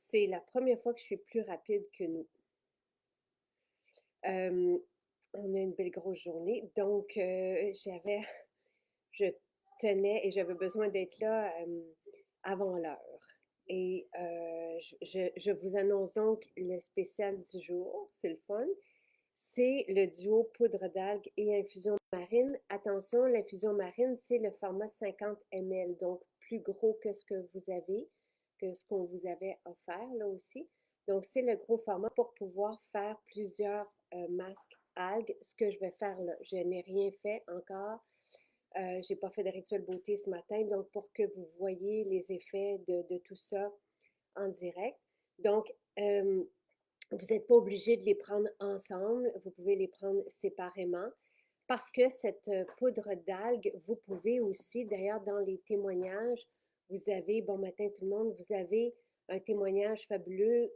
C'est la première fois que je suis plus rapide que nous. Euh, on a une belle grosse journée, donc je tenais et j'avais besoin d'être là avant l'heure. Et je vous annonce donc le spécial du jour, c'est le fun. C'est le duo poudre d'algues et infusion marine. Attention, l'infusion marine, c'est le format 50 ml, donc plus gros que ce que vous avez, que ce qu'on vous avait offert là aussi. Donc, c'est le gros format pour pouvoir faire plusieurs masques algues. Ce que je vais faire là, je n'ai rien fait encore. J'ai pas fait de rituel beauté ce matin, donc pour que vous voyez les effets de tout ça en direct. Donc, vous n'êtes pas obligé de les prendre ensemble, vous pouvez les prendre séparément parce que cette poudre d'algues, vous pouvez aussi, d'ailleurs, dans les témoignages, vous avez, bon matin tout le monde, vous avez un témoignage fabuleux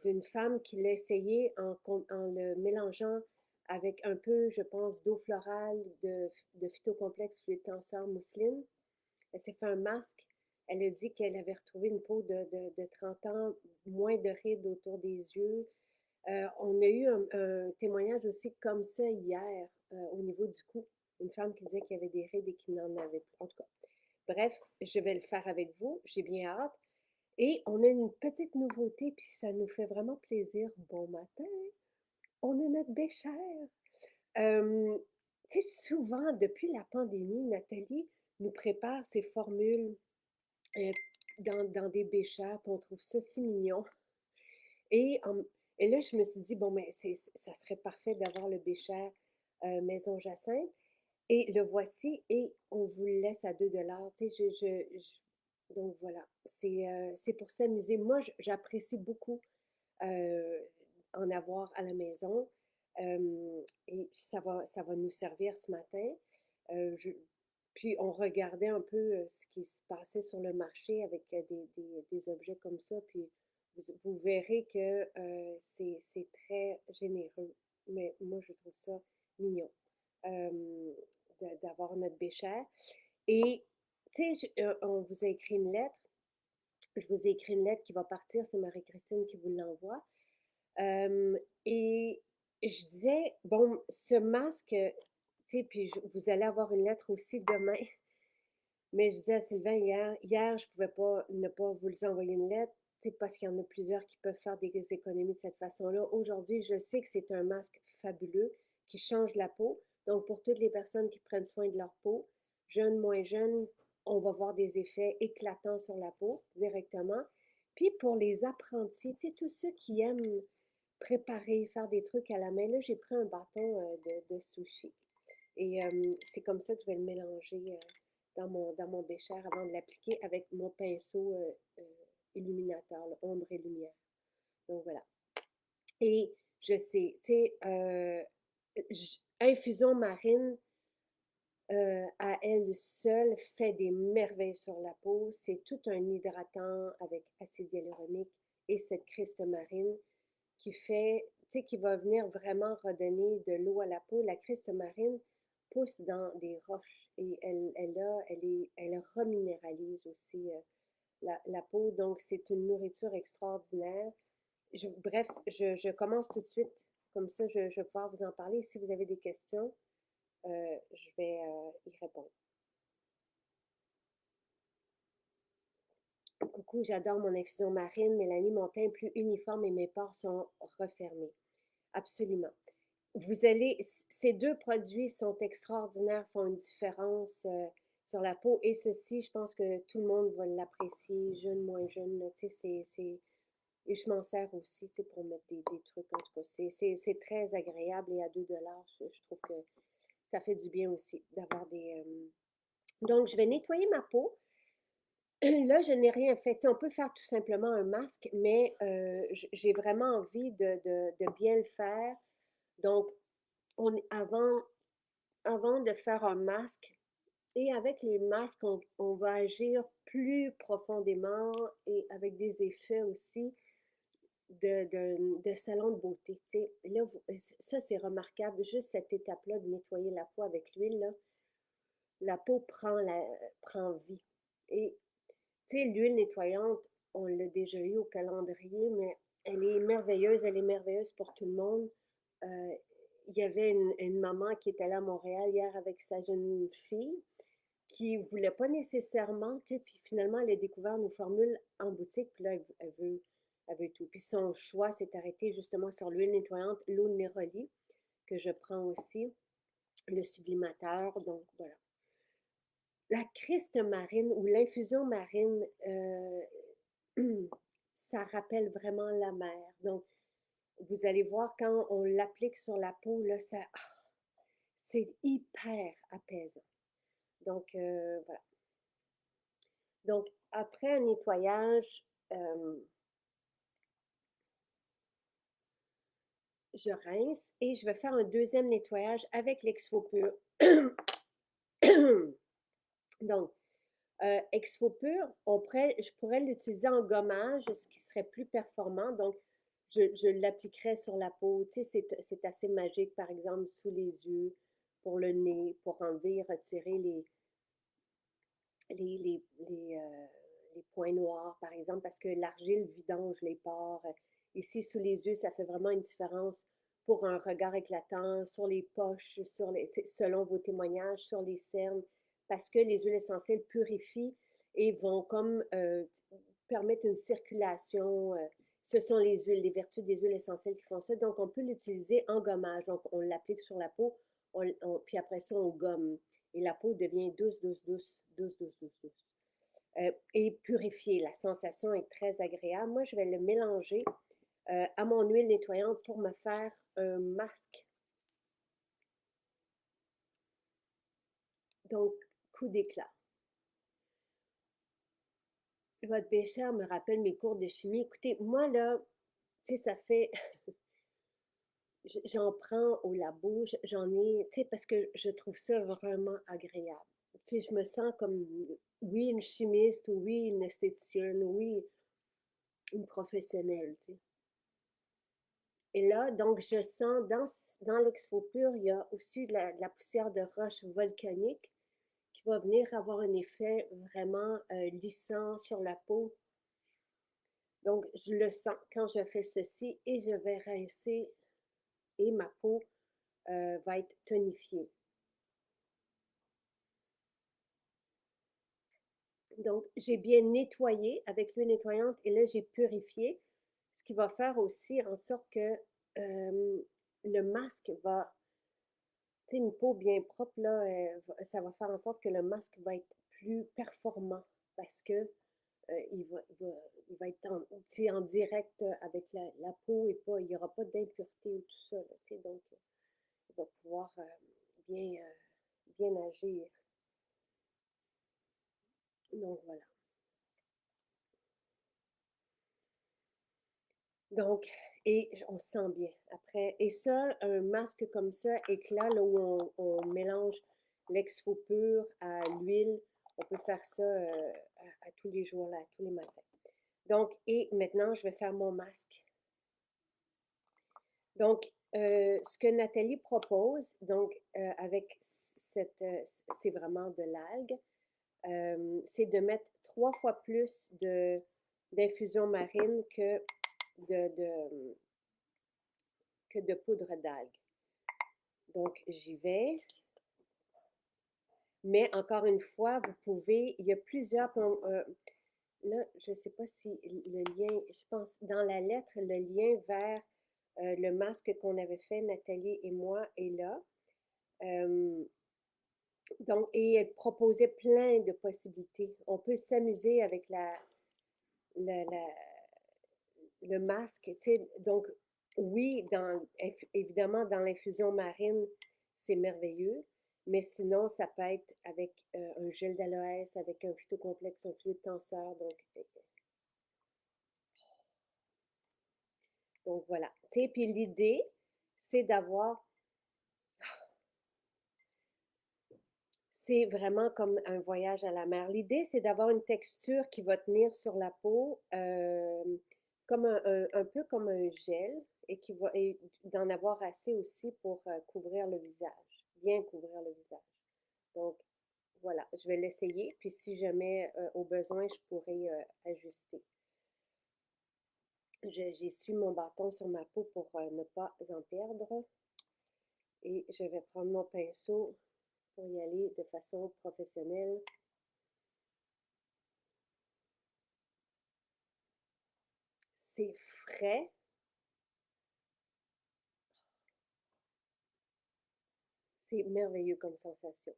d'une femme qui l'a essayé en le mélangeant avec un peu, je pense, d'eau florale, de phytocomplexe fluide tenseur mousseline. Elle s'est fait un masque. Elle a dit qu'elle avait retrouvé une peau de 30 ans, moins de rides autour des yeux. On a eu un témoignage aussi comme ça hier au niveau du cou. Une femme qui disait qu'il y avait des rides et qui n'en avait plus. En tout cas, bref, je vais le faire avec vous. J'ai bien hâte. Et on a une petite nouveauté, puis ça nous fait vraiment plaisir. Bon matin, on a notre béchère. Euh, Tu sais, souvent, depuis la pandémie, Nathalie nous prépare ses formules euh, dans des béchères, puis on trouve ça si mignon. Et, et là, je me suis dit, bon, mais ça serait parfait d'avoir le bécher Maison Jacinthe. Et le voici, et on vous le laisse à 2 $. Tu sais, donc voilà, c'est pour s'amuser. Moi, j'apprécie beaucoup euh, en avoir à la maison. Et ça va nous servir ce matin. Euh, je- Puis on regardait un peu ce qui se passait sur le marché avec des objets comme ça. Puis vous verrez que c'est très généreux. Mais moi, je trouve ça mignon d'avoir notre bécher. Et, tu sais, on vous a écrit une lettre. Je vous ai écrit une lettre qui va partir. C'est Marie-Christine qui vous l'envoie. Et je disais, bon, ce masque, tu sais, puis vous allez avoir une lettre aussi demain. Mais je disais à Sylvain hier, je pouvais pas ne pas vous envoyer une lettre, tu sais, parce qu'il y en a plusieurs qui peuvent faire des économies de cette façon-là. Aujourd'hui, je sais que c'est un masque fabuleux qui change la peau. Donc, pour toutes les personnes qui prennent soin de leur peau, jeunes, moins jeunes, on va voir des effets éclatants sur la peau directement. Puis pour les apprentis, tu sais, tous ceux qui aiment préparer, faire des trucs à la main, là, j'ai pris un bâton de sushi. Et c'est comme ça que je vais le mélanger dans mon bécher avant de l'appliquer avec mon pinceau illuminateur, là, ombre et lumière. Donc voilà. Et je sais, tu sais, infusion marine à elle seule fait des merveilles sur la peau. C'est tout un hydratant avec acide hyaluronique et cette criste marine qui fait, tu sais, qui va venir vraiment redonner de l'eau à la peau. La criste marine pousse dans des roches et elle reminéralise aussi la peau. Donc, c'est une nourriture extraordinaire. Bref, je commence tout de suite. Comme ça, je vais pouvoir vous en parler. Si vous avez des questions, je vais y répondre. Coucou, j'adore mon infusion marine. Mélanie, mon teint est plus uniforme et mes pores sont refermés. Absolument. Vous allez, ces deux produits sont extraordinaires, font une différence sur la peau. Et ceci, je pense que tout le monde va l'apprécier, jeune, moins jeune. Tu sais, et je m'en sers aussi, tu sais, pour mettre des trucs. En tout cas, c'est très agréable et à 2 $, je trouve que ça fait du bien aussi d'avoir des. Donc, je vais nettoyer ma peau. Là, je n'ai rien fait. Tu sais, on peut faire tout simplement un masque, mais j'ai vraiment envie de bien le faire. Donc, avant de faire un masque, et avec les masques, on va agir plus profondément et avec des effets aussi de salon de beauté. Tu sais. Là, ça, c'est remarquable. Juste cette étape-là de nettoyer la peau avec l'huile, là, la peau prend vie. Et tu sais, l'huile nettoyante, on l'a déjà eu au calendrier, mais elle est merveilleuse pour tout le monde. Euh, il y avait une maman qui était là à Montréal hier avec sa jeune fille qui ne voulait pas nécessairement, puis finalement, elle a découvert nos formules en boutique, puis là, elle veut tout. Puis son choix s'est arrêté justement sur l'huile nettoyante, l'eau de Néroli, que je prends aussi, le sublimateur, donc voilà. La criste marine ou l'infusion marine, ça rappelle vraiment la mer. Donc, vous allez voir quand on l'applique sur la peau, là, c'est hyper apaisant. Donc, voilà. Donc, après un nettoyage, je rince et je vais faire un deuxième nettoyage avec l'Exfopur. Donc, Exfopur, je pourrais l'utiliser en gommage, ce qui serait plus performant. Donc, je l'appliquerais sur la peau. Tu sais, c'est assez magique, par exemple, sous les yeux, pour le nez, pour enlever et retirer les, les, les, euh, les points noirs, par exemple, parce que l'argile vidange les pores. Ici, sous les yeux, ça fait vraiment une différence pour un regard éclatant, sur les poches, selon vos témoignages, sur les cernes, parce que les huiles essentielles purifient et vont comme permettre une circulation. Ce sont les vertus des huiles essentielles qui font ça. Donc, on peut l'utiliser en gommage. Donc, on l'applique sur la peau, puis après ça, on gomme. Et la peau devient douce, douce, douce, douce, douce, douce, douce. Et purifiée. La sensation est très agréable. Moi, je vais le mélanger à mon huile nettoyante pour me faire un masque. Donc, coup d'éclat. Votre pécheur me rappelle mes cours de chimie. Écoutez, moi, là, tu sais, ça fait. J'en prends au labo, j'en ai, tu sais, parce que je trouve ça vraiment agréable. Tu sais, je me sens comme, oui, une chimiste, ou oui, une esthéticienne, oui, une professionnelle, tu sais. Et là, donc, je sens dans l'exfopur, il y a aussi de la poussière de roche volcanique qui va venir avoir un effet vraiment lissant sur la peau. Donc, je le sens quand je fais ceci et je vais rincer et ma peau va être tonifiée. Donc, j'ai bien nettoyé avec l'huile nettoyante et là, j'ai purifié, ce qui va faire aussi en sorte que le masque va, tu sais, une peau bien propre, là, ça va faire en sorte que le masque va être plus performant parce que il va être en direct avec la peau et pas, il n'y aura pas d'impureté ou tout ça, là, tu sais, donc il va pouvoir bien, bien agir. Donc, voilà. Donc, et on se sent bien après. Et ça, un masque comme ça, éclat, là où on mélange l'exfo pur à l'huile, on peut faire ça à tous les jours, là, à tous les matins. Donc, et maintenant, je vais faire mon masque. Donc, ce que Nathalie propose, donc, avec c'est vraiment de l'algue, c'est de mettre 3 fois plus d'infusion marine de, que de poudre d'algue. Donc, j'y vais. Mais encore une fois, vous pouvez, il y a plusieurs, là, je ne sais pas si le lien, je pense, dans la lettre, le lien vers le masque qu'on avait fait, Nathalie et moi, est là. Euh, donc, et elle proposait plein de possibilités. On peut s'amuser avec la, la, le masque, tu sais, donc oui, évidemment, dans l'infusion marine, c'est merveilleux, mais sinon, ça peut être avec un gel d'aloès, avec un phytocomplexe, un fluide tenseur, donc voilà. Tu sais, puis l'idée, c'est d'avoir, c'est vraiment comme un voyage à la mer. L'idée, c'est d'avoir une texture qui va tenir sur la peau, comme un peu comme un gel, et d'en avoir assez aussi pour couvrir le visage, bien couvrir le visage. Donc, voilà, je vais l'essayer, puis si jamais au besoin, je pourrais ajuster. J'essuie mon bâton sur ma peau pour ne pas en perdre. Et je vais prendre mon pinceau pour y aller de façon professionnelle. C'est frais. C'est merveilleux comme sensation.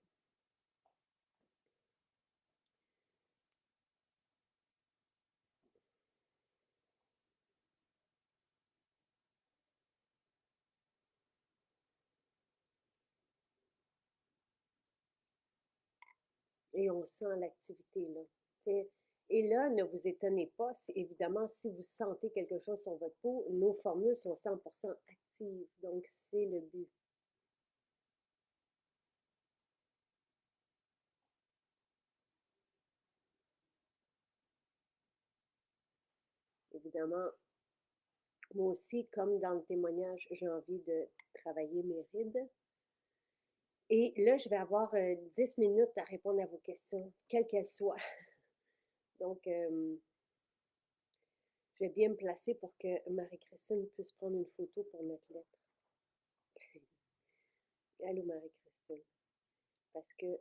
Et on sent l'activité, là. T'sais. Et là, ne vous étonnez pas, évidemment, si vous sentez quelque chose sur votre peau, nos formules sont 100% actives. Donc, c'est le but. Évidemment, moi aussi, comme dans le témoignage, j'ai envie de travailler mes rides. Et là, je vais avoir 10 minutes à répondre à vos questions, quelles qu'elles soient. Donc, je vais bien me placer pour que Marie-Christine puisse prendre une photo pour notre lettre. Allô, Marie-Christine. Parce que...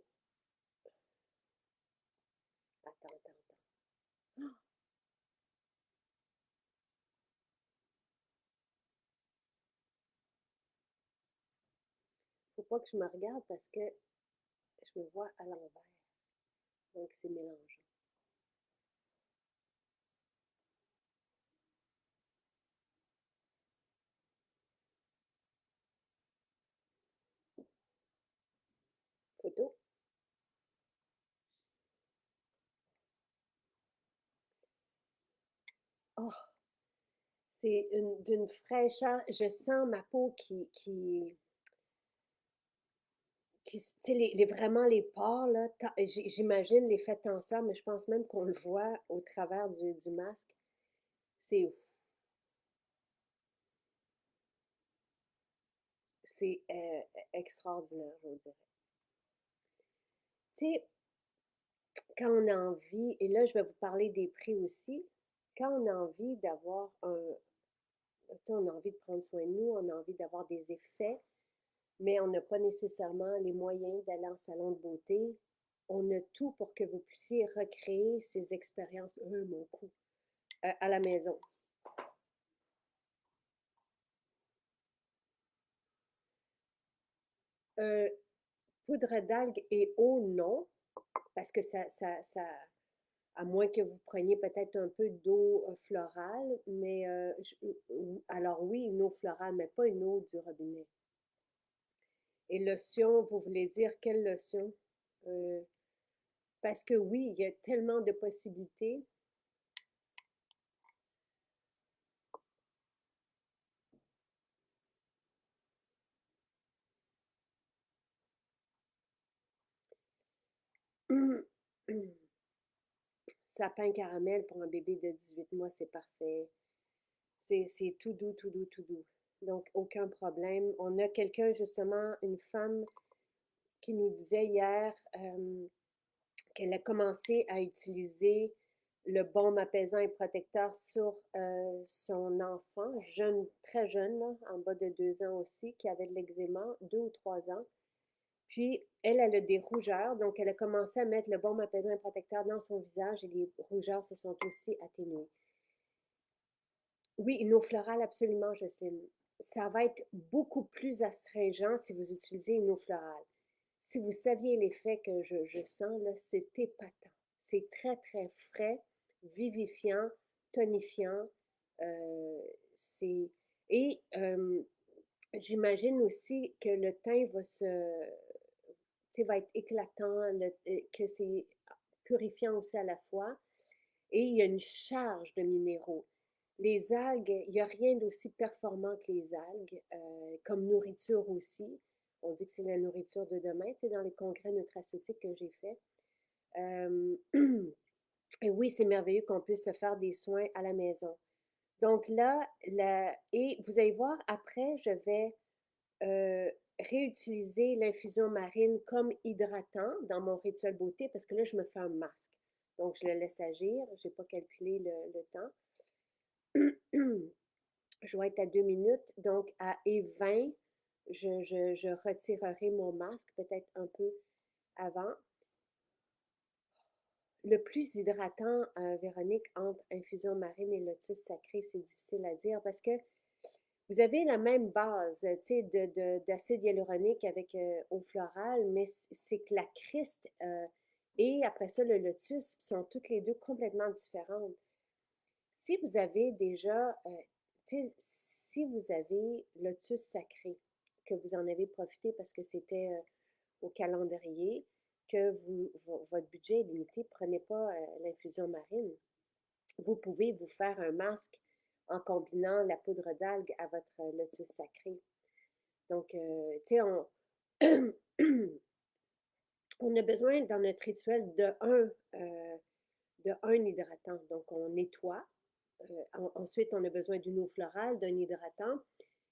Attends. Faut pas que je me regarde parce que je me vois à l'envers. Donc, c'est mélangeant. Photo. Oh, c'est d'une fraîcheur. Je sens ma peau tu sais, vraiment les pores, là, j'imagine l'effet tenseur, mais je pense même qu'on le voit au travers du masque. C'est ouf. C'est extraordinaire, je vous dirais. Tu sais, quand on a envie, et là, je vais vous parler des prix aussi, quand on a envie d'avoir tu sais, on a envie de prendre soin de nous, on a envie d'avoir des effets, mais on n'a pas nécessairement les moyens d'aller en salon de beauté. On a tout pour que vous puissiez recréer ces expériences, mon cou, à la maison. Euh, Poudre d'algue et eau, non, parce que à moins que vous preniez peut-être un peu d'eau florale, mais alors oui, une eau florale, mais pas une eau du robinet. Et lotion, vous voulez dire quelle lotion? Euh, Parce que oui, il y a tellement de possibilités. Sapin caramel pour un bébé de 18 mois, c'est parfait. C'est tout doux, tout doux, tout doux. Donc, aucun problème. On a quelqu'un, justement, une femme qui nous disait hier qu'elle a commencé à utiliser le baume apaisant et protecteur sur son enfant, jeune, très jeune, là, en bas de 2 ans aussi, qui avait de l'eczéma, 2 ou 3 ans. Puis, elle a des rougeurs, donc elle a commencé à mettre le baume apaisant et protecteur dans son visage et les rougeurs se sont aussi atténuées. Oui, une eau florale, absolument, Jocelyne. Ça va être beaucoup plus astringent si vous utilisez une eau florale. Si vous saviez l'effet que je sens, là, c'est épatant. C'est très, très frais, vivifiant, tonifiant. Euh, c'est... Et j'imagine aussi que le teint va être éclatant, que c'est purifiant aussi à la fois. Et il y a une charge de minéraux. Les algues, il n'y a rien d'aussi performant que les algues, comme nourriture aussi. On dit que c'est la nourriture de demain, c'est dans les congrès nutraceutiques que j'ai fait. Euh, et oui, c'est merveilleux qu'on puisse se faire des soins à la maison. Donc là, et vous allez voir, après, je vais euh, réutiliser l'infusion marine comme hydratant dans mon rituel beauté parce que là, je me fais un masque. Donc, je le laisse agir. Je n'ai pas calculé le temps. Je vais être à 2 minutes, donc à et 20, je retirerai mon masque, peut-être un peu avant. Le plus hydratant, Véronique, entre infusion marine et lotus sacré, c'est difficile à dire parce que vous avez la même base, tu sais, d'acide hyaluronique avec eau florale, mais c'est que la Christ et après ça, le lotus sont toutes les deux complètement différentes. Si vous avez déjà, tu sais, si vous avez lotus sacré, que vous en avez profité parce que c'était au calendrier, que votre budget est limité, prenez pas l'infusion marine. Vous pouvez vous faire un masque en combinant la poudre d'algue à votre lotus sacré. Donc, tu sais, on a besoin dans notre rituel de un hydratant. Donc, on nettoie. Ensuite, on a besoin d'une eau florale, d'un hydratant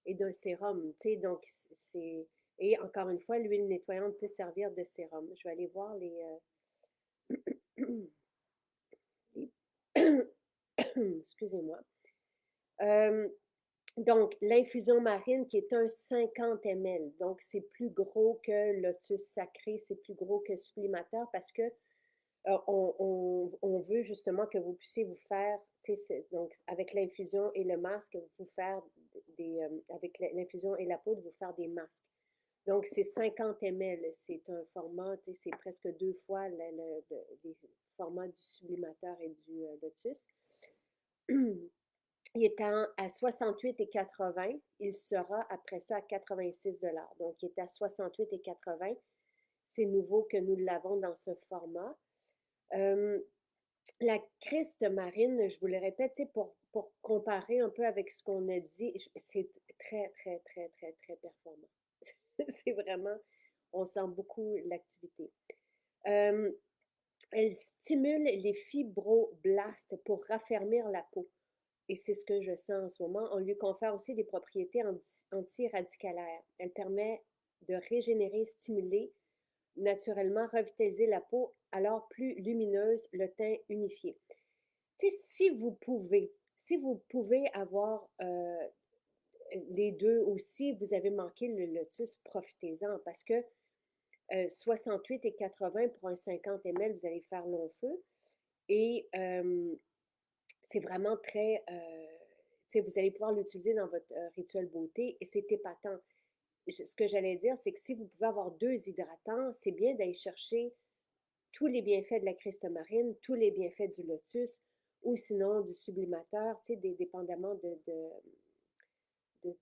et d'un sérum. Tu sais, donc, c'est. Et encore une fois, l'huile nettoyante peut servir de sérum. Je vais aller voir excusez-moi. Euh, donc, l'infusion marine qui est un 50 ml. Donc, c'est plus gros que Lotus Sacré, c'est plus gros que Sublimateur parce que on veut justement que vous puissiez vous faire, donc avec l'infusion et le masque, vous faire avec l'infusion et la poudre, vous faire des masques. Donc, c'est 50 ml. C'est un format, c'est presque deux fois les formats du Sublimateur et du Lotus. Il est à 68,80. Il sera après ça à 86 dollars. Donc, il est à 68,80. C'est nouveau que nous l'avons dans ce format. Euh, la Christ marine, je vous le répète, pour comparer un peu avec ce qu'on a dit, c'est très, très, très, très, très performant. C'est vraiment, on sent beaucoup l'activité. Euh, elle stimule les fibroblastes pour raffermir la peau. Et c'est ce que je sens en ce moment. On lui confère aussi des propriétés anti-radicalaires. Elle permet de régénérer, stimuler, naturellement revitaliser la peau, alors plus lumineuse, le teint unifié. Tu sais, si vous pouvez avoir les deux aussi, vous avez manqué le lotus, profitez-en parce que 68 et 80 pour un 50 ml, vous allez faire long feu. Et c'est vraiment très, tu sais, vous allez pouvoir l'utiliser dans votre rituel beauté et c'est épatant. Ce que j'allais dire, c'est que si vous pouvez avoir deux hydratants, c'est bien d'aller chercher tous les bienfaits de la marine, tous les bienfaits du lotus, ou sinon du sublimateur, tu sais, dépendamment de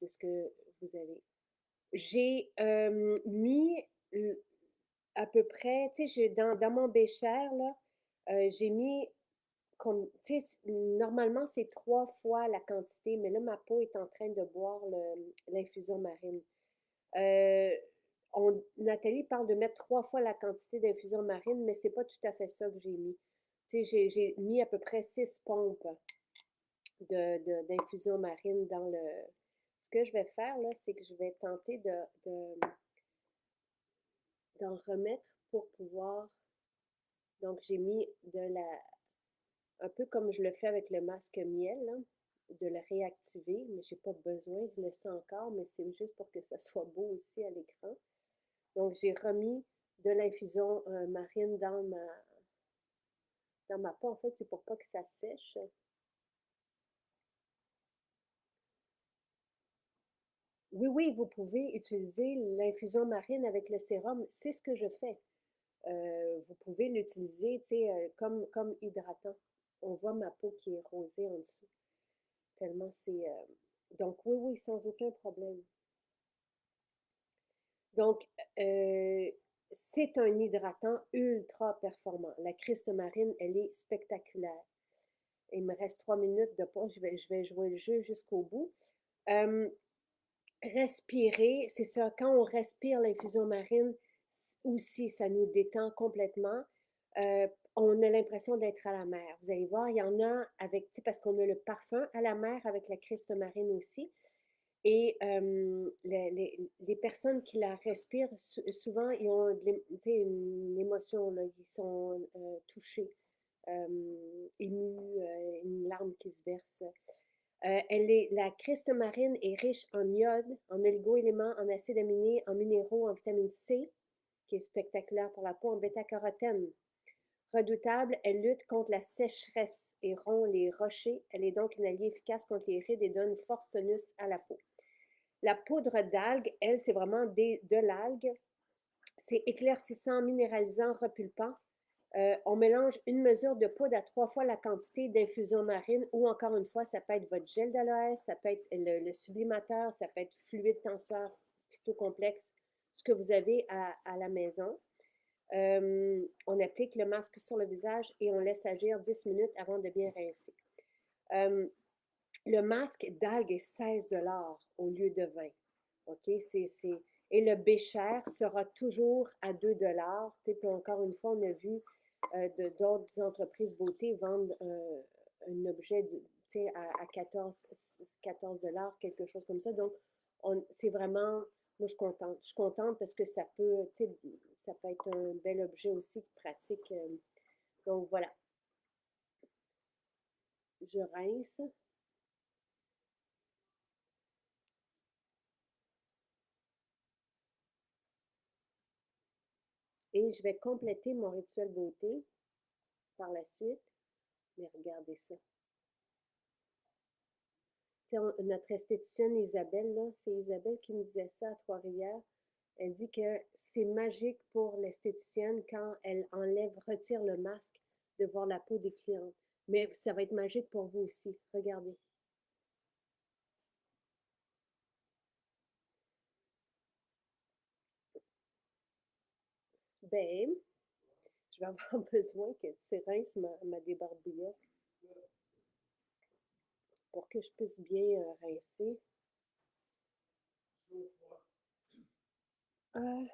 ce que vous avez. J'ai mis à peu près, tu sais, dans mon bécher, là, j'ai mis comme, tu sais, normalement, c'est trois fois la quantité, mais là, ma peau est en train de boire l'infusion marine. Euh, Nathalie parle de mettre trois fois la quantité d'infusion marine, mais c'est pas tout à fait ça que j'ai mis. Tu sais, j'ai mis à peu près 6 pompes d'infusion marine dans le. Ce que je vais faire, là, c'est que je vais tenter d'en remettre pour pouvoir. Donc, j'ai mis un peu comme je le fais avec le masque miel, là, de le réactiver, mais j'ai pas besoin, je le sens encore, mais c'est juste pour que ça soit beau aussi à l'écran. Donc, j'ai remis de l'infusion marine dans ma peau. En fait, c'est pour pas que ça sèche. Oui, oui, vous pouvez utiliser l'infusion marine avec le sérum. C'est ce que je fais. Vous pouvez l'utiliser, tu sais, comme hydratant. On voit ma peau qui est rosée en dessous. Tellement c'est. Donc, oui, oui, sans aucun problème. Donc, c'est un hydratant ultra performant. La Christ marine, elle est spectaculaire. Il me reste 3 minutes de pause. Je vais jouer le jeu jusqu'au bout. Euh, Respirer, c'est ça. Quand on respire l'infusion marine, aussi, ça nous détend complètement. Euh, on a l'impression d'être à la mer. Vous allez voir, il y en a avec, tu sais, parce qu'on a le parfum à la mer avec la Christ marine aussi. Et les personnes qui la respirent, souvent, ils ont une émotion, là, ils sont touchés, émus, une larme qui se verse. La criste marine est riche en iode, en oligo-éléments, en acides aminés, en minéraux, en vitamine C, qui est spectaculaire pour la peau, en bêta-carotène. Redoutable, elle lutte contre la sécheresse et rompt les rochers. Elle est donc une alliée efficace contre les rides et donne force tonus à la peau. La poudre d'algue, elle, c'est vraiment de l'algue. C'est éclaircissant, minéralisant, repulpant. On mélange une mesure de poudre à 3 fois la quantité d'infusion marine ou encore une fois, ça peut être votre gel d'aloès, ça peut être le sublimateur, ça peut être fluide tenseur phytocomplexe, ce que vous avez à la maison. On applique le masque sur le visage et on laisse agir 10 minutes avant de bien rincer. Le masque d'algue est 16 $ au lieu de 20. OK? Et le bécher sera toujours à 2 $. Puis encore une fois, on a vu d'autres entreprises beauté vendre un objet à 14 $, quelque chose comme ça. Donc, c'est vraiment, moi, je suis contente. Je suis contente parce que ça peut être un bel objet aussi pratique. Donc, voilà. Je rince. Et je vais compléter mon rituel beauté par la suite. Mais regardez ça. Notre esthéticienne Isabelle, là, c'est Isabelle qui me disait ça à Trois-Rivières. Elle dit que c'est magique pour l'esthéticienne quand elle retire le masque de voir la peau des clientes. Mais ça va être magique pour vous aussi. Regardez. Ben, je vais avoir besoin que tu rinces ma débarbouillette pour que je puisse bien rincer. Ah,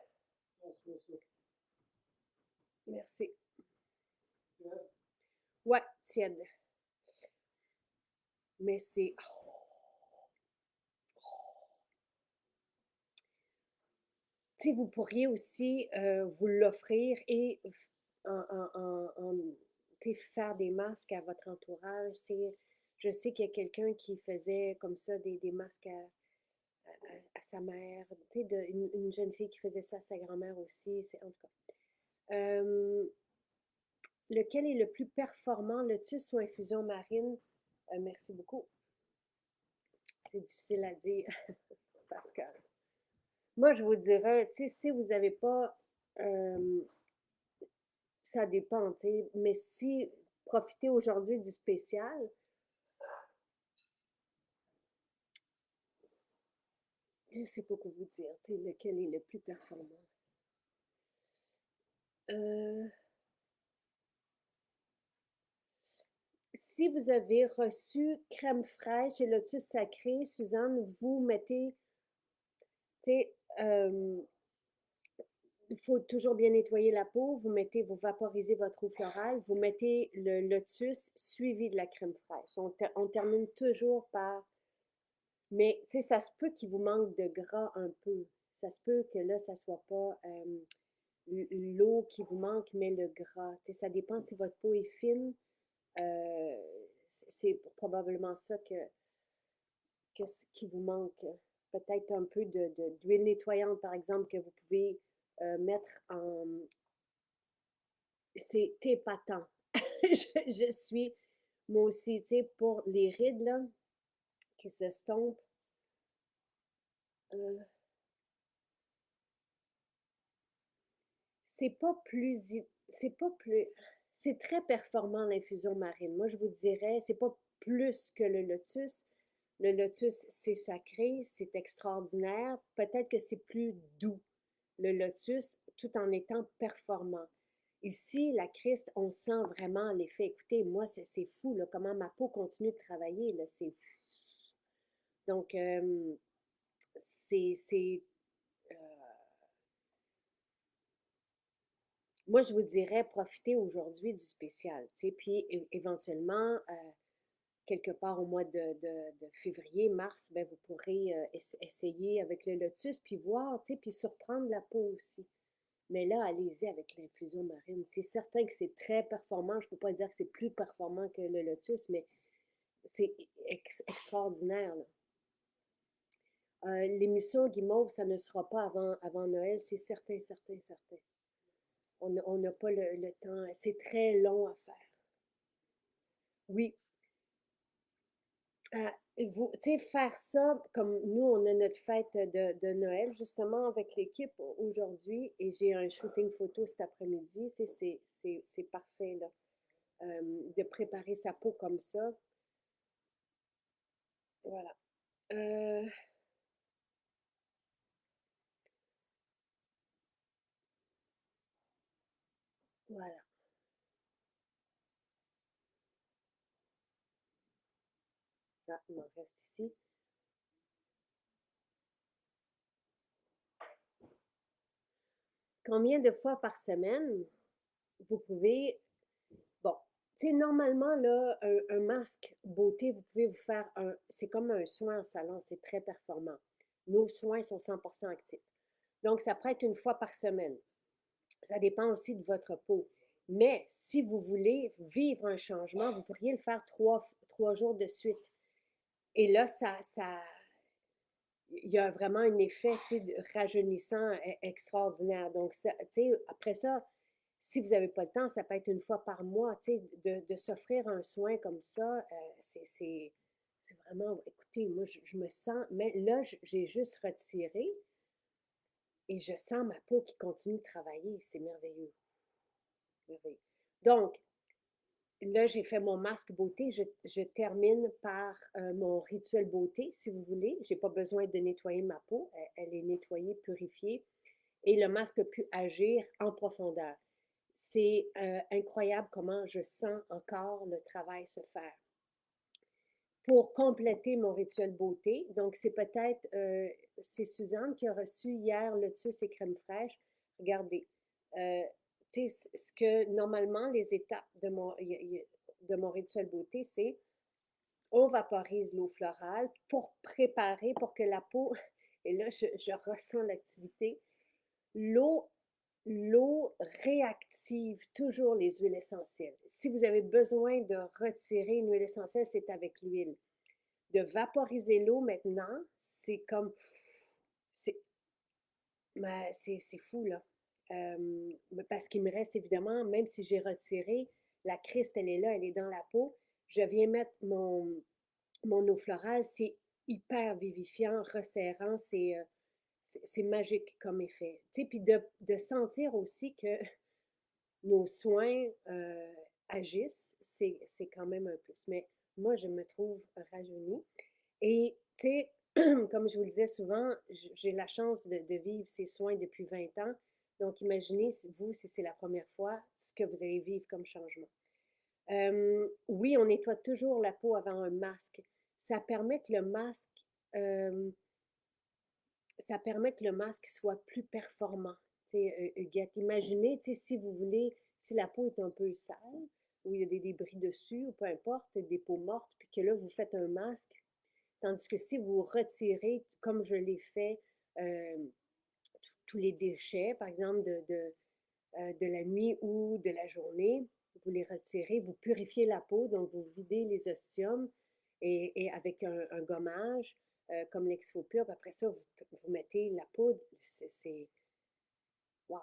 merci. Ouais, tiède. Mais c'est. Tu sais, vous pourriez aussi vous l'offrir et faire des masques à votre entourage. Je sais qu'il y a quelqu'un qui faisait comme ça des masques à sa mère, tu sais, une jeune fille qui faisait ça à sa grand-mère aussi. En tout cas. Lequel est le plus performant, le TUS ou infusion marine? Merci beaucoup. C'est difficile à dire parce que moi, je vous dirais, tu sais, si vous n'avez pas ça dépend, tu sais. Mais si profitez aujourd'hui du spécial, je ne sais pas quoi vous dire, tu sais, lequel est le plus performant. Euh, si vous avez reçu crème fraîche et lotus sacré, Suzanne, vous mettez, tu sais, il faut toujours bien nettoyer la peau. Vous vaporisez votre eau florale, vous mettez le lotus suivi de la crème fraîche. On termine toujours par. Mais, tu sais, ça se peut qu'il vous manque de gras un peu. Ça se peut que là, ça soit pas l'eau qui vous manque, mais le gras. Tu sais, ça dépend si votre peau est fine. euh, c'est probablement ça qui vous manque. Peut-être un peu d'huile nettoyante, par exemple, que vous pouvez mettre en. C'est épatant. Je suis, moi aussi, tu sais, pour les rides, là, qui s'estompent. euh, C'est pas plus, c'est pas plus, c'est très performant l'infusion marine. Moi, je vous dirais, c'est pas plus que le lotus. Le lotus, c'est sacré, c'est extraordinaire. Peut-être que c'est plus doux, le lotus, tout en étant performant. Ici, la Christ, on sent vraiment l'effet. Écoutez, moi, c'est fou, là, comment ma peau continue de travailler, là, c'est fou. Donc, c'est moi, je vous dirais, profitez aujourd'hui du spécial, tu sais, puis éventuellement, quelque part au mois de février, mars, ben, vous pourrez essayer avec le lotus, puis voir, tu sais, puis surprendre la peau aussi. Mais là, allez-y avec l'infusion marine. C'est certain que c'est très performant. Je ne peux pas dire que c'est plus performant que le lotus, mais C'est extraordinaire, là. L'émission Guimauve, ça ne sera pas avant Noël, c'est certain, certain, certain. On n'a pas le temps. C'est très long à faire. Oui. Vous, tu sais, faire ça, comme nous, on a notre fête de Noël, justement, avec l'équipe aujourd'hui, et j'ai un shooting photo cet après-midi. Tu sais, c'est parfait, là. De préparer sa peau comme ça. Voilà. Euh, voilà. Ah, il m'en reste ici. Combien de fois par semaine vous pouvez... Bon, tu sais, normalement, là, un masque beauté, vous pouvez vous faire un... C'est comme un soin en salon, c'est très performant. Nos soins sont 100% actifs. Donc, ça peut être une fois par semaine. Ça dépend aussi de votre peau. Mais si vous voulez vivre un changement, vous pourriez le faire trois jours de suite. Et là, il y a vraiment un effet, tu sais, rajeunissant extraordinaire. Donc, tu sais, après ça, si vous n'avez pas le temps, ça peut être une fois par mois, tu sais, de s'offrir un soin comme ça, c'est vraiment, écoutez, moi, je me sens, mais là, j'ai juste retiré et je sens ma peau qui continue de travailler. C'est merveilleux, merveilleux. Donc, là, j'ai fait mon masque beauté. Je termine par mon rituel beauté, si vous voulez. Je n'ai pas besoin de nettoyer ma peau. Elle est nettoyée, purifiée. Et le masque peut agir en profondeur. C'est incroyable comment je sens encore le travail se faire. Pour compléter mon rituel beauté, donc c'est peut-être, c'est Suzanne qui a reçu hier lotus et crème fraîche. Regardez, euh, tu sais, ce que normalement les étapes de mon rituel beauté, c'est on vaporise l'eau florale pour préparer, pour que la peau, et là je ressens l'activité, l'eau l'eau réactive toujours les huiles essentielles. Si vous avez besoin de retirer une huile essentielle, c'est avec l'huile. De vaporiser l'eau maintenant, c'est comme, c'est c'est fou, là. Parce qu'il me reste évidemment, même si j'ai retiré, la criste, elle est là, elle est dans la peau. Je viens mettre mon eau florale, c'est hyper vivifiant, resserrant, c'est magique comme effet. Tu sais, puis de sentir aussi que nos soins agissent, c'est quand même un plus. Mais moi, je me trouve rajeunie. Et, tu sais, comme je vous le disais souvent, j'ai la chance de vivre ces soins depuis 20 ans. Donc, imaginez, vous, si c'est la première fois, ce que vous allez vivre comme changement. Oui, on nettoie toujours la peau avant un masque. Ça permet que le masque, euh, ça permet que le masque soit plus performant. Tu sais, Huguette, imaginez, tu sais, si vous voulez, si la peau est un peu sale, ou il y a des débris dessus, ou peu importe, des peaux mortes, puis que là, vous faites un masque. Tandis que si vous retirez, comme je l'ai fait, euh, tous les déchets, par exemple, de la nuit ou de la journée, vous les retirez, vous purifiez la peau, donc vous videz les ostiums et avec un gommage, comme l'Exfopur, après ça, vous mettez la poudre, c'est wow.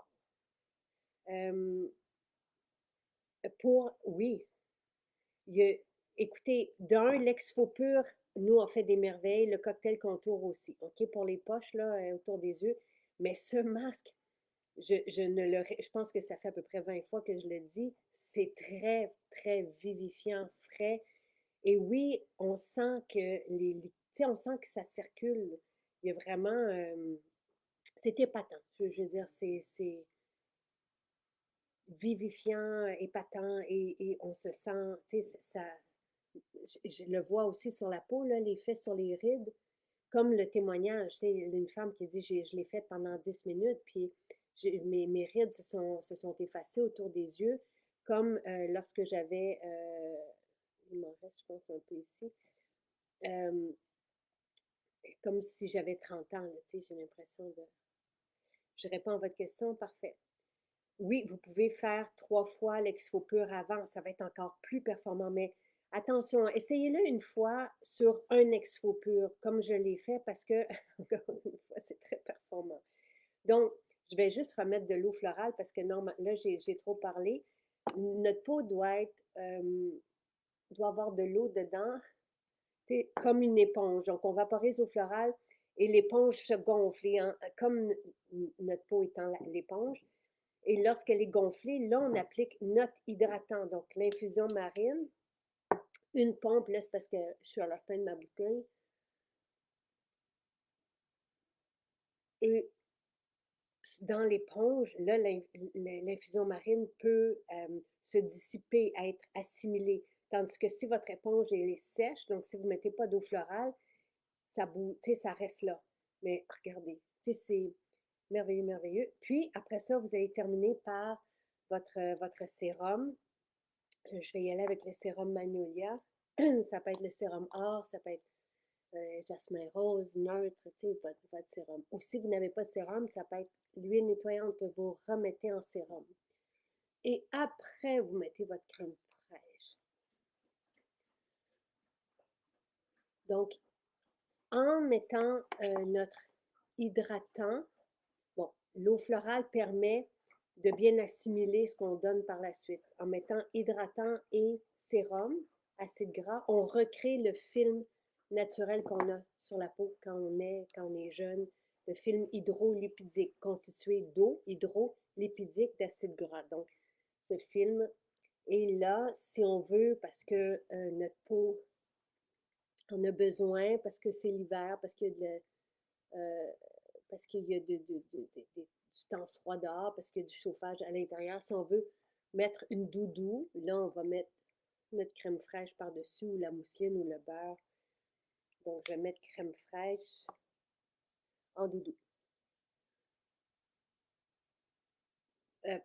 Euh, oui, il y a, écoutez, d'un, l'Exfopur, nous, on fait des merveilles, le cocktail contour aussi, OK, pour les poches, là, autour des yeux, mais ce masque, je ne le, je pense que ça fait à peu près 20 fois que je le dis, c'est très, très vivifiant, frais. Et oui, on sent que tu sais, on sent que ça circule. Il y a vraiment, c'est épatant. Je veux dire, c'est vivifiant, épatant, et on se sent, tu sais, ça, je le vois aussi sur la peau, là, l'effet sur les rides, comme le témoignage, tu sais, une femme qui dit, je l'ai fait pendant 10 minutes, puis mes rides se sont effacées autour des yeux, comme lorsque j'avais, il m'en reste, je pense, un peu ici, euh, comme si j'avais 30 ans, là, tu sais, j'ai l'impression de... Je réponds à votre question, parfait. Oui, vous pouvez faire 3 fois l'exfopur avant, ça va être encore plus performant, mais Attention, essayez-le une fois sur un exfo pur, comme je l'ai fait, parce que, encore une fois, c'est très performant. Donc, je vais juste remettre de l'eau florale parce que non, là, j'ai trop parlé. Notre peau doit avoir de l'eau dedans, comme une éponge. Donc, on vaporise l'eau florale et l'éponge se gonfle, comme notre peau étant l'éponge. Et lorsqu'elle est gonflée, là, on applique notre hydratant, donc l'infusion marine. Une pompe, là, c'est parce que je suis à la fin de ma bouteille. Et dans l'éponge, là, l'infusion marine peut se dissiper, être assimilée. Tandis que si votre éponge elle est sèche, donc si vous ne mettez pas d'eau florale, ça reste là. Mais regardez, c'est merveilleux, merveilleux. Puis après ça, vous allez terminer par votre sérum. Je vais y aller avec le sérum Magnolia. Ça peut être le sérum or, ça peut être jasmin rose, neutre, votre sérum. Ou si vous n'avez pas de sérum, ça peut être l'huile nettoyante que vous remettez en sérum. Et après, vous mettez votre crème fraîche. Donc, en mettant notre hydratant, bon, l'eau florale permet de bien assimiler ce qu'on donne par la suite. En mettant hydratant et sérum, acide gras, on recrée le film naturel qu'on a sur la peau quand on est jeune, le film hydrolipidique, constitué d'eau hydrolipidique d'acide gras. Donc, ce film est là si on veut parce que notre peau en a besoin, parce que c'est l'hiver, euh, parce qu'il y a du temps froid dehors, parce qu'il y a du chauffage à l'intérieur. Si on veut mettre une doudou, là, on va mettre notre crème fraîche par-dessus, ou la mousseline ou le beurre. Donc, je vais mettre crème fraîche en doudou. Euh,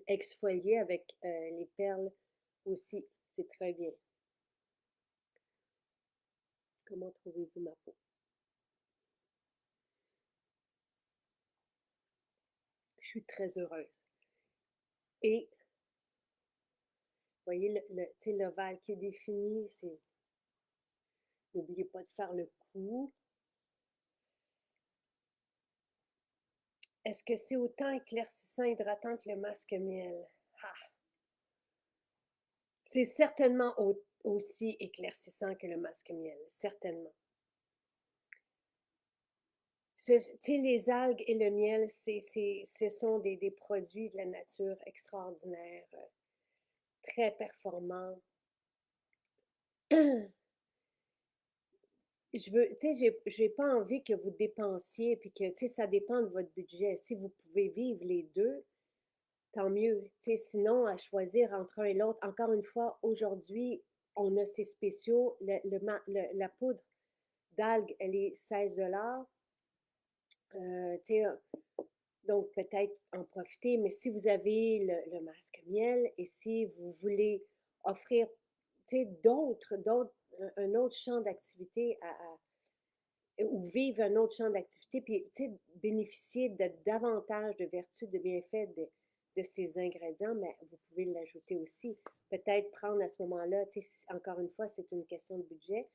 Exfolier avec les perles aussi, c'est très bien. Comment trouvez-vous ma peau? Je suis très heureuse. Et, vous voyez, l'ovale qui est défini, c'est... N'oubliez pas de faire le coup. Est-ce que c'est autant éclaircissant, hydratant que le masque miel? Ah! C'est certainement aussi éclaircissant que le masque miel, certainement. Les algues et le miel, ce sont des produits de la nature extraordinaires, très performants. J'ai pas envie que vous dépensiez, puis que, ça dépend de votre budget. Si vous pouvez vivre les deux, tant mieux. Sinon, à choisir entre un et l'autre, encore une fois, aujourd'hui, on a ces spéciaux. La poudre d'algues, elle est 16 $. Donc, peut-être en profiter, mais si vous avez le masque miel et si vous voulez offrir un autre champ d'activité ou vivre un autre champ d'activité, puis bénéficier de davantage de vertus, de bienfaits de ces ingrédients, mais vous pouvez l'ajouter aussi. Peut-être prendre à ce moment-là, encore une fois, c'est une question de budget,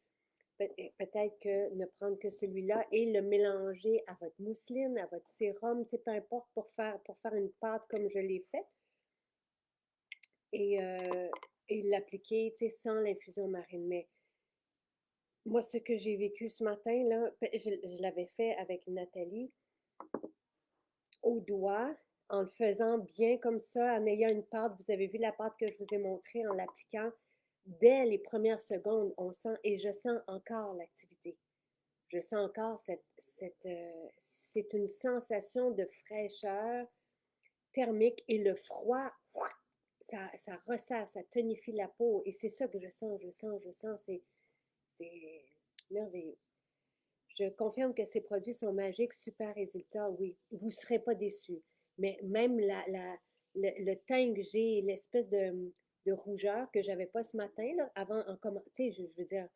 peut-être que ne prendre que celui-là et le mélanger à votre mousseline, à votre sérum, peu importe, pour faire une pâte comme je l'ai fait et, euh, et l'appliquer sans l'infusion marine. Mais moi, ce que j'ai vécu ce matin, là, je l'avais fait avec Nathalie au doigt, en le faisant bien comme ça, en ayant une pâte. Vous avez vu la pâte que je vous ai montrée en l'appliquant. Dès les premières secondes, on sent, et je sens encore l'activité. Je sens encore c'est une sensation de fraîcheur thermique et le froid, ça resserre, ça tonifie la peau. Et c'est ça que je sens, c'est merveilleux. Je confirme que ces produits sont magiques, super résultat, oui. Vous ne serez pas déçus. Mais même le teint que j'ai, l'espèce de rougeur que je n'avais pas ce matin, là, avant, je veux dire,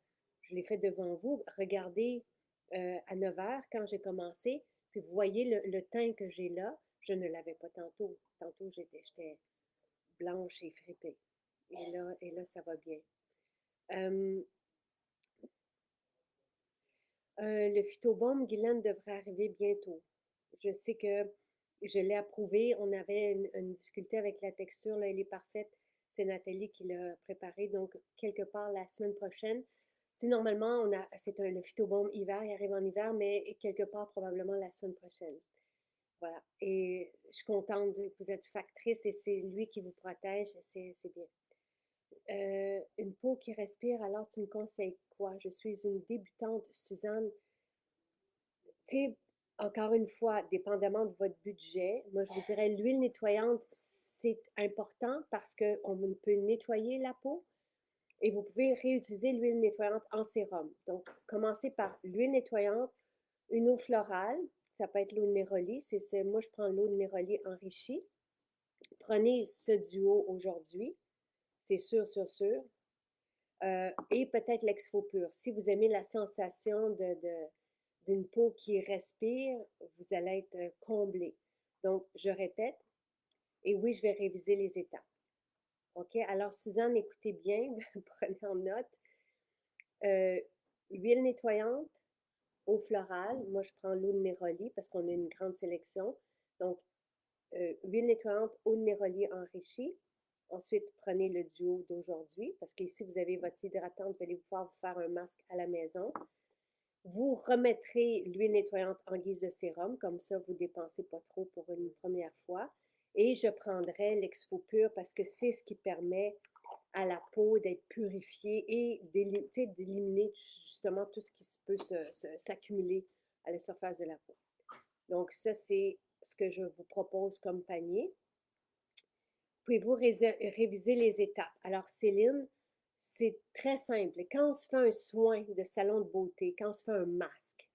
je l'ai fait devant vous. Regardez à 9 heures quand j'ai commencé, puis vous voyez le teint que j'ai là. Je ne l'avais pas tantôt. Tantôt, j'étais blanche et fripée. Et là, ça va bien. Euh, le phytobaume, Guylaine, devrait arriver bientôt. Je sais que je l'ai approuvé. On avait une difficulté avec la texture, là, elle est parfaite. C'est Nathalie qui l'a préparé. Donc, quelque part la semaine prochaine. Tu sais, normalement, le phytobaume hiver, il arrive en hiver, mais quelque part probablement la semaine prochaine. Voilà. Et je suis contente que vous êtes factrice et c'est lui qui vous protège. C'est bien. Une peau qui respire, alors tu me conseilles quoi? Je suis une débutante, Suzanne. Tu sais, encore une fois, dépendamment de votre budget, moi je vous dirais l'huile nettoyante, c'est important parce qu'on peut nettoyer la peau et vous pouvez réutiliser l'huile nettoyante en sérum. Donc, commencez par l'huile nettoyante, une eau florale, ça peut être l'eau de Néroli, moi je prends l'eau de Néroli enrichie. Prenez ce duo aujourd'hui, c'est sûr, sûr, sûr. Et peut-être l'exfo-pur. Si vous aimez la sensation d'une peau qui respire, vous allez être comblé. Donc, je répète, et oui, je vais réviser les étapes. OK? Alors, Suzanne, écoutez bien, prenez en note. Euh, Huile nettoyante, eau florale. Moi, je prends l'eau de Néroli parce qu'on a une grande sélection. Donc, huile nettoyante, eau de Néroli enrichie. Ensuite, prenez le duo d'aujourd'hui parce qu'ici, vous avez votre hydratant, vous allez pouvoir vous faire un masque à la maison. Vous remettrez l'huile nettoyante en guise de sérum, comme ça, vous ne dépensez pas trop pour une première fois. Et je prendrai l'exfo pur parce que c'est ce qui permet à la peau d'être purifiée et d'éliminer justement tout ce qui peut s'accumuler à la surface de la peau. Donc, ça, c'est ce que je vous propose comme panier. Pouvez-vous réviser les étapes? Alors, Céline, c'est très simple. Quand on se fait un soin de salon de beauté, quand on se fait un masque,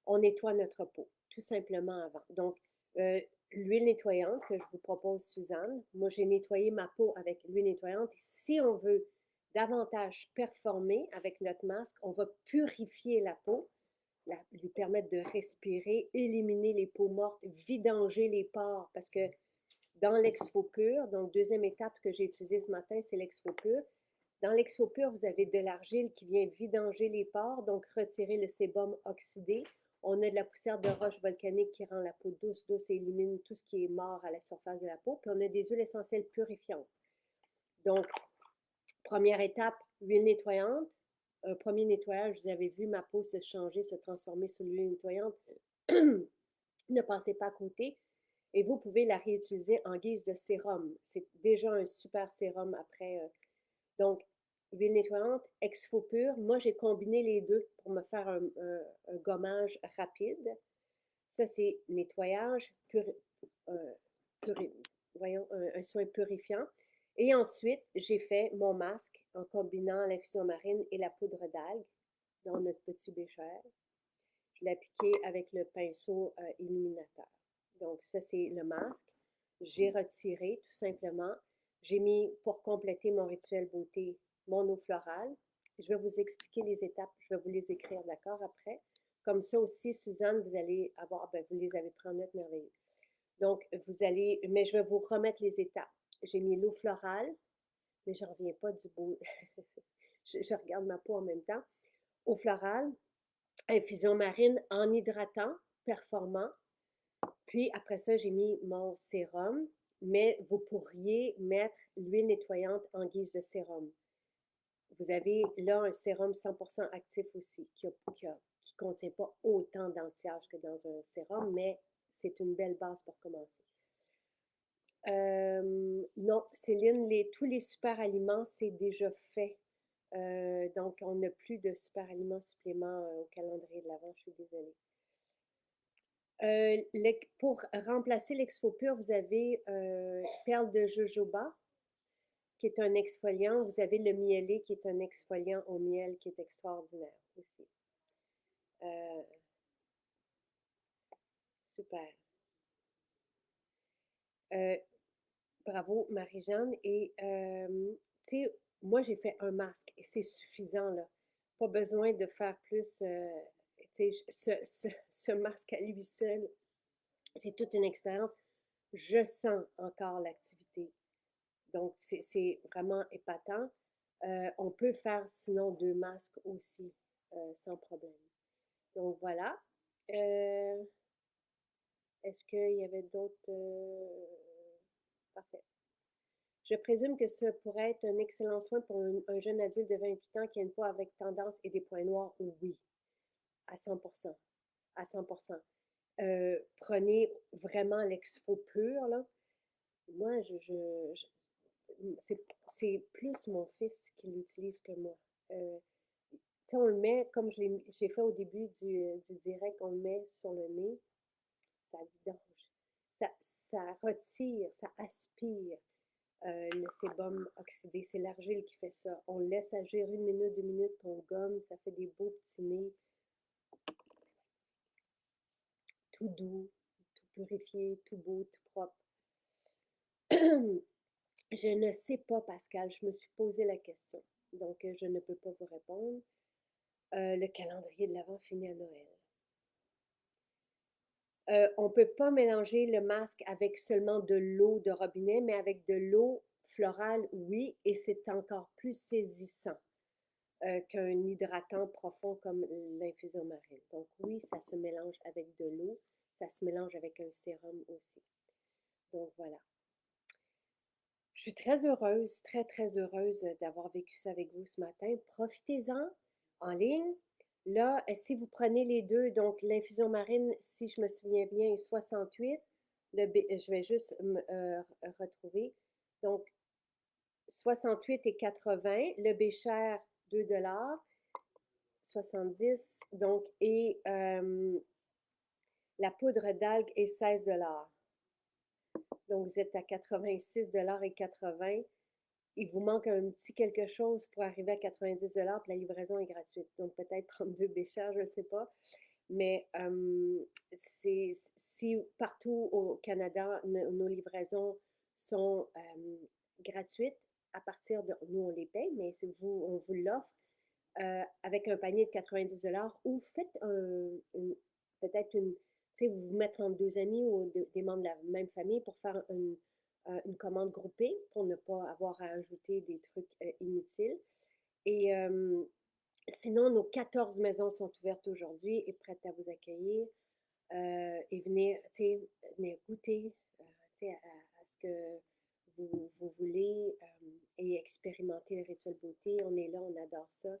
on nettoie notre peau, tout simplement avant. Donc, l'huile nettoyante que je vous propose, Suzanne, moi, j'ai nettoyé ma peau avec l'huile nettoyante. Si on veut davantage performer avec notre masque, on va purifier la peau, lui permettre de respirer, éliminer les peaux mortes, vidanger les pores, parce que dans l'exfo pur, donc deuxième étape que j'ai utilisée ce matin, c'est l'exfo pur. Dans l'exfo pur, vous avez de l'argile qui vient vidanger les pores, donc retirer le sébum oxydé. On a de la poussière de roche volcanique qui rend la peau douce, douce et élimine tout ce qui est mort à la surface de la peau. Puis on a des huiles essentielles purifiantes. Donc, première étape, huile nettoyante. Un premier nettoyage, vous avez vu ma peau se changer, se transformer sous l'huile nettoyante. Ne passez pas à côté. Et vous pouvez la réutiliser en guise de sérum. C'est déjà un super sérum après. Donc, huile nettoyante, exfo pur. Moi, j'ai combiné les deux pour me faire un gommage rapide. Ça, c'est nettoyage, voyons, un soin purifiant. Et ensuite, j'ai fait mon masque en combinant l'infusion marine et la poudre d'algue dans notre petit bécher. Je l'ai appliqué avec le pinceau illuminateur. Donc, ça, c'est le masque. J'ai retiré tout simplement. J'ai mis, pour compléter mon rituel beauté, mon eau florale. Je vais vous expliquer les étapes. Je vais vous les écrire, d'accord, après. Comme ça aussi, Suzanne, vous allez avoir, vous les avez pris en note merveilleux. Donc, vous allez, mais je vais vous remettre les étapes. J'ai mis l'eau florale, mais je ne reviens pas du beau. je regarde ma peau en même temps. Eau florale, infusion marine en hydratant, performant. Puis après ça, j'ai mis mon sérum, mais vous pourriez mettre l'huile nettoyante en guise de sérum. Vous avez là un sérum 100% actif aussi, qui ne contient pas autant d'anti-âge que dans un sérum, mais c'est une belle base pour commencer. Non, Céline, tous les super aliments, c'est déjà fait. Donc, on n'a plus de super aliments suppléments au calendrier de l'Avent, je suis désolée. Pour remplacer l'exfo-pur, vous avez perle de jojoba, qui est un exfoliant. Vous avez le mielé, qui est un exfoliant au miel, qui est extraordinaire aussi. Euh, super. Euh, Bravo, Marie-Jeanne. Et, tu sais, moi, j'ai fait un masque et c'est suffisant, là. Pas besoin de faire plus. Tu sais, ce masque à lui seul, c'est toute une expérience. Je sens encore l'activité. Donc, c'est vraiment épatant. On peut faire sinon 2 masques aussi, sans problème. Donc voilà. Est-ce qu'il y avait d'autres? Parfait. Je présume que ce pourrait être un excellent soin pour un jeune adulte de 28 ans qui a une peau avec tendance et des points noirs. Oui, à 100%. À 100%. Prenez vraiment l'exfo pur, là. Moi, c'est plus mon fils qui l'utilise que moi. Tu sais, on le met, comme j'ai fait au début du direct, on le met sur le nez, ça vidange. Ça retire, ça aspire le sébum oxydé. C'est l'argile qui fait ça. On le laisse agir 1 minute, 2 minutes, on gomme, ça fait des beaux petits nez, tout doux, tout purifié, tout beau, tout propre. Je ne sais pas, Pascal, je me suis posé la question. Donc, je ne peux pas vous répondre. Le calendrier de l'Avent finit à Noël. On ne peut pas mélanger le masque avec seulement de l'eau de robinet, mais avec de l'eau florale, oui, et c'est encore plus saisissant qu'un hydratant profond comme l'infusion marine. Donc oui, ça se mélange avec de l'eau, ça se mélange avec un sérum aussi. Donc voilà. Je suis très heureuse, très, très heureuse d'avoir vécu ça avec vous ce matin. Profitez-en en ligne. Là, si vous prenez les deux, donc l'infusion marine, si je me souviens bien, est 68. Je vais juste me retrouver. Donc, 68 et 80. Le Bécher, 2 $. 70. Donc, et la poudre d'algue est 16 $. Donc, vous êtes à 86 et 80. Il vous manque un petit quelque chose pour arriver à 90 $, puis la livraison est gratuite. Donc, peut-être 32 béchères, je ne sais pas. Mais si partout au Canada, nos livraisons sont gratuites, à partir de, nous on les paye, mais si on vous l'offre avec un panier de 90 $ ou faites peut-être tu sais, vous vous mettre entre deux amis ou des membres de la même famille pour faire une commande groupée pour ne pas avoir à ajouter des trucs inutiles. Et sinon, nos 14 maisons sont ouvertes aujourd'hui et prêtes à vous accueillir et venir goûter à ce que vous voulez et expérimenter le rituel beauté. On est là, on adore ça.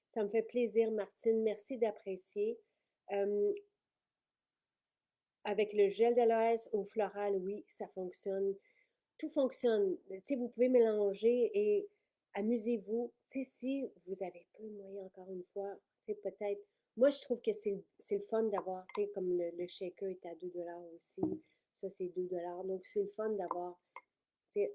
Ça me fait plaisir, Martine. Merci d'apprécier. Avec le gel d'aloès au floral, oui, ça fonctionne. Tout fonctionne. Tu sais, vous pouvez mélanger et amusez-vous. Tu sais, si vous avez peu de moyens, encore une fois, tu sais, peut-être. Moi, je trouve que c'est le fun d'avoir, tu sais, comme le shaker est à 2 $ aussi. Ça, c'est 2 $. Donc, c'est le fun d'avoir, tu sais,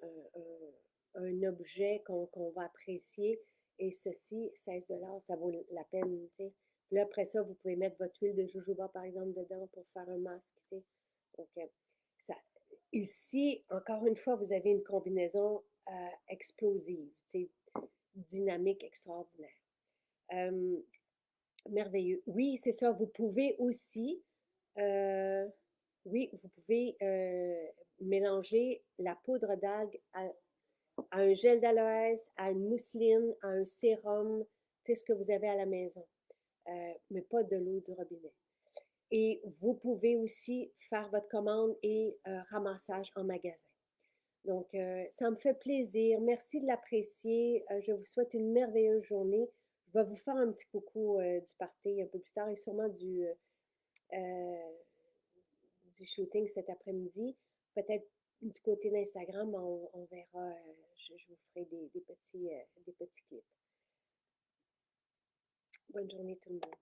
un objet qu'on va apprécier. Et ceci, 16 $, ça vaut la peine, tu sais. Puis là, après ça, vous pouvez mettre votre huile de jojoba, par exemple, dedans pour faire un masque, tu sais. Donc, ça, ici, encore une fois, vous avez une combinaison explosive, tu sais, dynamique, extraordinaire. Merveilleux. Oui, c'est ça. Vous pouvez aussi, oui, vous pouvez mélanger la poudre d'algue à un gel d'aloès, à une mousseline, à un sérum, c'est ce que vous avez à la maison, mais pas de l'eau du robinet. Et vous pouvez aussi faire votre commande et ramassage en magasin. Donc, ça me fait plaisir. Merci de l'apprécier. Je vous souhaite une merveilleuse journée. Je vais vous faire un petit coucou du party un peu plus tard et sûrement du shooting cet après-midi. Peut-être du côté d'Instagram, on verra. Je vous ferai des petits clips. Bonne journée tout le monde.